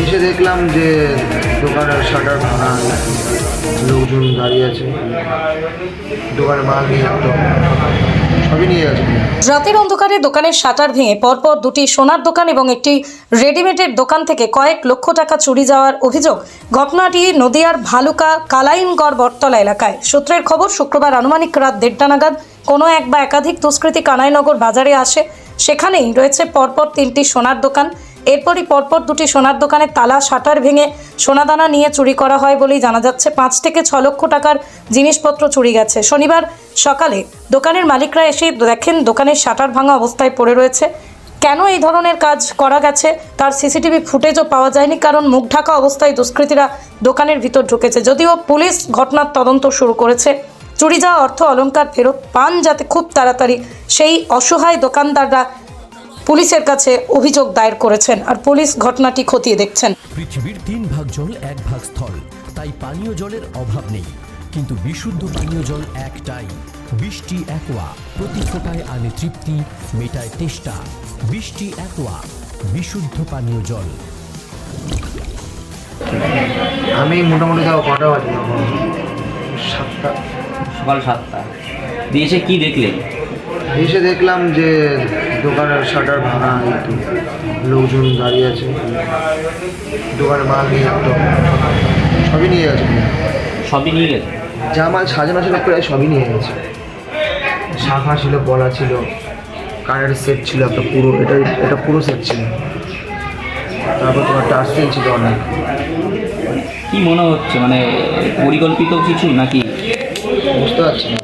এসে দেখলাম যে দোকানের শাটার ভাঙা, লোকজন দাঁড়িয়ে আছে, দোকানের মাল নিয়ে একদম সবই নিয়ে গেছে। রাতের অন্ধকারে দোকানের শাটার ভেঙে পরপর দুটি সোনার দোকান এবং একটি রেডিমেডের দোকান থেকে কয়েক লক্ষ টাকা চুরি যাওয়ার অভিযোগ। ঘটনাটি নদিয়ার ভালুকা কালাইনগড় বটতলা এলাকায়। সূত্রের খবর, শুক্রবার আনুমানিক রাত 1:30 নাগাদ কোনো এক বা একাধিক দুষ্কৃতী কানাইনগর বাজারে আসে। সেখানেই রয়েছে পরপর 3টি সোনার দোকান। এরপরই পরপর দুটি সোনার দোকানের তালা, শাটার ভেঙে সোনাদানা নিয়ে চুরি করা হয় বলেই জানা যাচ্ছে। 5 থেকে 6 লক্ষ টাকার জিনিসপত্র চুরি গেছে। শনিবার সকালে দোকানের মালিকরা এসে দেখেন দোকানের শাটার ভাঙা অবস্থায় পড়ে রয়েছে। কেন এই ধরনের কাজ করা গেছে তার সিসিটিভি ফুটেজও পাওয়া যায়নি, কারণ মুখ ঢাকা অবস্থায় দুষ্কৃতীরা দোকানের ভিতর ঢুকেছে। যদিও পুলিশ ঘটনার তদন্ত শুরু করেছে। চুরি যাওয়া অর্থ অলংকার ফেরত পান যাতে খুব তাড়াতাড়ি, সেই অসহায় দোকানদাররা পুলিশের কাছে অভিযোগ দায়ের করেছেন। আর পুলিশ ঘটনাটি খতিয়ে দেখছেন। পৃথিবীর 3 ভাগ জল 1 ভাগ স্থল, তাই পানীয় জলের অভাব নেই। কিন্তু বিশুদ্ধ পানীয় জল একটাই, বৃষ্টি অ্যাকোয়া। প্রতি ফোঁটায় আনে তৃপ্তি, মেটায় তেষ্টা। বৃষ্টি অ্যাকোয়া, বিশুদ্ধ পানীয় জল। আমি মোটামুটি যাও কটা বাজে, 7টা, সকাল 7টা দিয়েছে। কি দেখলেন? এসে দেখলাম যে দোকানের শাটার ভাঙা, লোকজন দাঁড়িয়ে আছে, দোকানের মাল নিয়ে একদম সবই নিয়ে গেছে। সবই নিয়ে গেছে। যা মাল সাজানো ছিল প্রায় সবই নিয়ে গেছে। শাখা ছিল, বলা ছিল, কানের সেট ছিল একটা পুরো, এটা পুরো সেট ছিল। তারপর তোমার টাচপেন ছিল অনেক। কি মনে হচ্ছে, মানে পরিকল্পিত কিছু নাকি? বুঝতে পারছি না।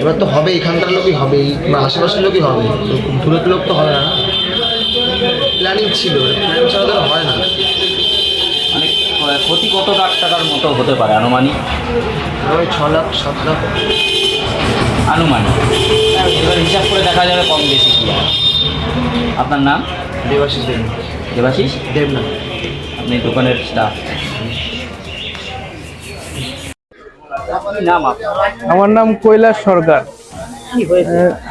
এবার তো হবে, এখানকার লোকই হবে বা আশেপাশের লোকই হবে, দূরের লোক তো হবে না। প্ল্যানিং ছিল, প্ল্যানিং ছাড়া তো হয় না। মানে ক্ষতি কত লাখ টাকার মতো হতে পারে আনুমানিক? ওই 6 লাখ 7 লাখ আনুমানিক। এবার হিসাব করে দেখা যাবে কম বেশি কি হয়। আপনার নাম? দেবাশিস দেব। দেবাশিস দেবনাথ। আপনি দোকানের স্টাফ। নাম আপনার? আমার নাম কৈলাস সরকার।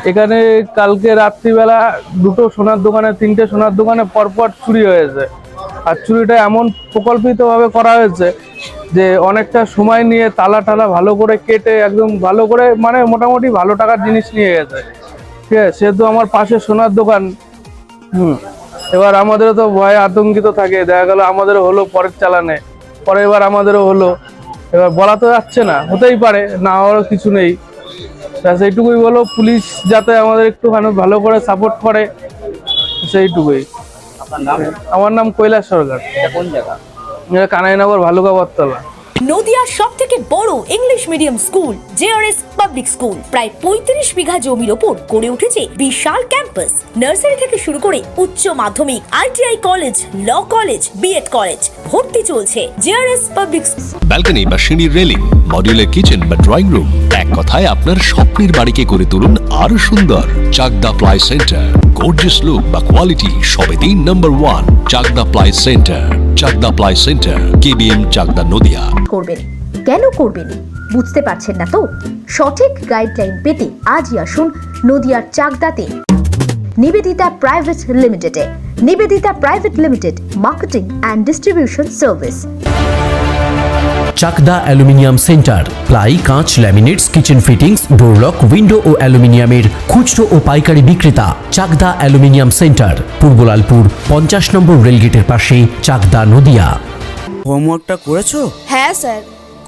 এখানে কালকে রাত্রিবেলা 2টো সোনার দোকানে, 3টে সোনার দোকানে পরপর চুরি হয়েছে। আর চুরিটা এমন প্রকল্পিতভাবে করা হয়েছে যে অনেকটা সময় নিয়ে তালা ভালো করে কেটে একদম ভালো করে, মানে মোটামুটি ভালো টাকার জিনিস নিয়ে গেছে। ঠিক আছে, সেহেতু আমার পাশে সোনার দোকান। এবার আমাদেরও তো ভয়ে আতঙ্কিত থাকে। দেখা গেল আমাদেরও হলো পরের চালানে, পরে এবার আমাদেরও হলো। এবার বলা তো যাচ্ছে না, হতেই পারে, না হওয়ারও কিছু নেই। সেইটুকুই বলো, পুলিশ যাতে আমাদের একটুখানি ভালো করে সাপোর্ট করে, সেইটুকুই। আপনার নাম? আমার নাম কৈলাস সরকার। এটা কোন জায়গা? কানাইনগর ভালুকা বটতলা। নদিয়ার সবথেকে বড় English medium school JRS public school প্রায় 35 বিঘা জমির ওপর গড়ে উঠেছে বিশাল ক্যাম্পাস। নার্সারি থেকে শুরু করে উচ্চ মাধ্যমিক, ITI college, law college, BEd college ভর্তি চলছে জেআরএস পাবলিক। ব্যালকনি বা সিঁড়ির রেলিং, মডিউলার কিচেন বা ড্রয়িং রুম, এক কথায় আপনার স্বপ্নের বাড়িকে করে তুলুন আরো সুন্দর। Chakdaha ply centre, gorgeous look বা কোয়ালিটি সবে 3 number 1 Chakdaha ply centre. Chakdaha ply centre, KBM, Chakdaha, Nadia. করবেন কেন করবেন বুঝতে পারছেন না তো? সঠিক গাইডলাইন পেতে আজই আসুন নদিয়ার চাকদাতে নিবেদিতা প্রাইভেট লিমিটেডে। Nivedita private limited, marketing and distribution service. Chakdah aluminium centre, ply, কাঁচ, laminates, kitchen fittings, door lock, window ও অ্যালুমিনিয়ামের খুচরো ও পাইকারি বিক্রেতা। চাকদা অ্যালুমিনিয়াম সেন্টার, পূর্বলালপুর 50 নম্বর রেলগেটের পাশে, চাকদা, নদিয়া। হোমওয়ার্কটা করেছো? হ্যাঁ স্যার।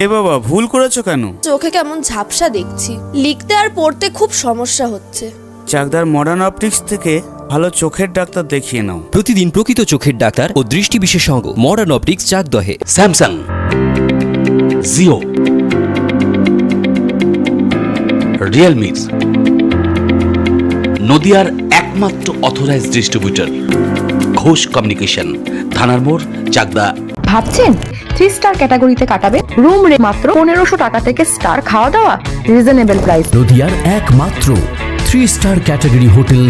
এ বাবা, ভুল করেছো কেন? চোখে কেমন ঝাপসা দেখছি, লিখতে আর পড়তে খুব সমস্যা হচ্ছে। চাকদার মডার্ন অপটিক্স থেকে ভালো চোখের ডাক্তার দেখিয়ে নাও। প্রতিদিন প্রকৃত চোখের ডাক্তার ও দৃষ্টি বিশেষজ্ঞ মডার্ন অপটিক্স, চাকদহে। স্যামসাং, জিও, রিয়েলমি, নদিয়ার একমাত্র অথরাইজড ডিস্ট্রিবিউটর ঘোষ কমিউনিকেশন, থানার মোড়, চাকদা। ভাবছেন 3 স্টার ক্যাটাগরিতে কাটাবে? রুম রে মাত্র 1500 টাকা থেকে স্টার, খাওয়া দাওয়া রিজনেবল প্রাইস। নদিয়ার একমাত্র 3 স্টার ক্যাটাগরি হোটেল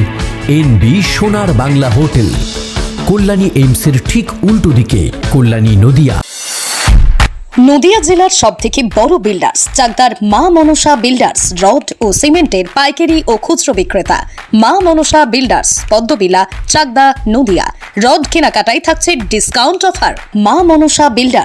এনবি সোনার বাংলা হোটেল, কল্যাণী এইমসের ঠিক উল্টো দিকে, কল্যাণী, নদিয়া। নদিয়া জেলার সবথেকে বড় বিল্ডার্স চাকদার মা মনসা বিল্ডার্স, রড ও সিমেন্টের পাইকারি ও খুচরো বিক্রেতা। মা মনসা বিল্ডার্স, পদ্মবিলা, চাকদা, নদিয়া। রড কেনাকাটায় থাকছে ডিসকাউন্ট অফার। মা মনসা বিল্ডার।